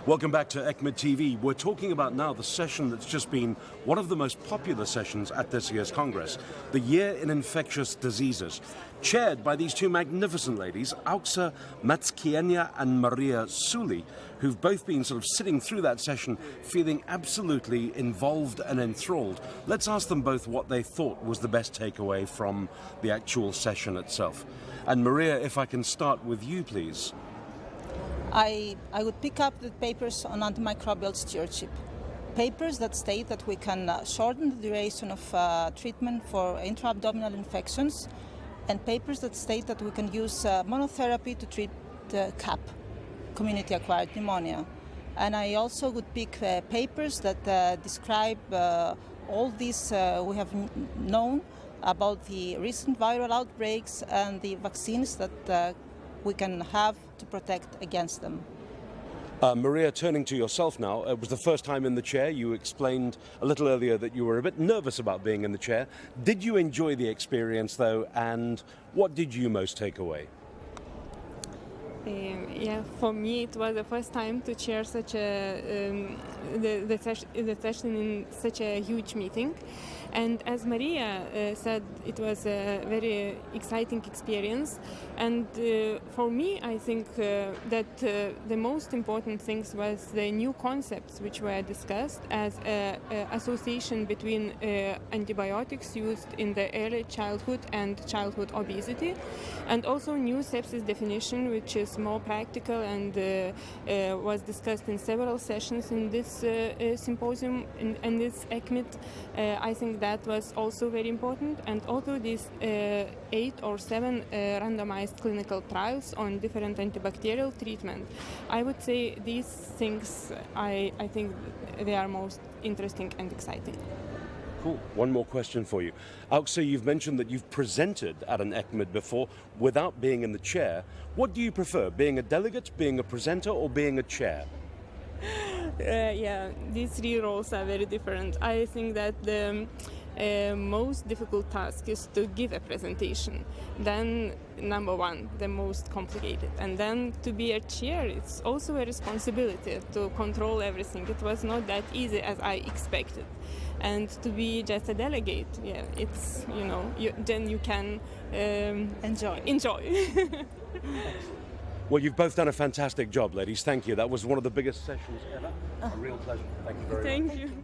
Welcome back to ECMID TV. We're talking about now the session that's just been one of the most popular sessions at this year's Congress, the Year in Infectious Diseases, chaired by these two magnificent ladies, Auxă Matschienia and Maria Sully, who've both been sort of sitting through that session feeling absolutely involved and enthralled. Let's ask them both what they thought was the best takeaway from the actual session itself. And Maria, if I can start with you, please. I would pick up the papers on antimicrobial stewardship. Papers that state that we can shorten the duration of treatment for intra-abdominal infections, and papers that state that we can use monotherapy to treat CAP, community-acquired pneumonia. And I also would pick papers that describe all this we have known about the recent viral outbreaks and the vaccines that we can have to protect against them. Maria, turning to yourself now, it was the first time in the chair. You explained a little earlier that you were a bit nervous about being in the chair. Did you enjoy the experience, though, and what did you most take away? For me it was the first time to chair such a the session in such a huge meeting, and as Maria said, it was a very exciting experience. And for me, I think that the most important things was the new concepts which were discussed as association between antibiotics used in the early childhood and childhood obesity, and also new sepsis definition, which is more practical and was discussed in several sessions in this symposium in this ECMID. I think that was also very important, and also these 8 or 7 randomized clinical trials on different antibacterial treatment. I would say these things, I think they are most interesting and exciting. Cool. One more question for you. Auxă, you've mentioned that you've presented at an ECMID before without being in the chair. What do you prefer, being a delegate, being a presenter, or being a chair? These 3 roles are very different. I think that the most difficult task is to give a presentation. Then, number 1, the most complicated. And then to be a chair, it's also a responsibility to control everything. It was not that easy as I expected. And to be just a delegate, it's, then you can enjoy. Well, you've both done a fantastic job, ladies. Thank you. That was one of the biggest sessions ever. A real pleasure. Thank you very much. Thank you.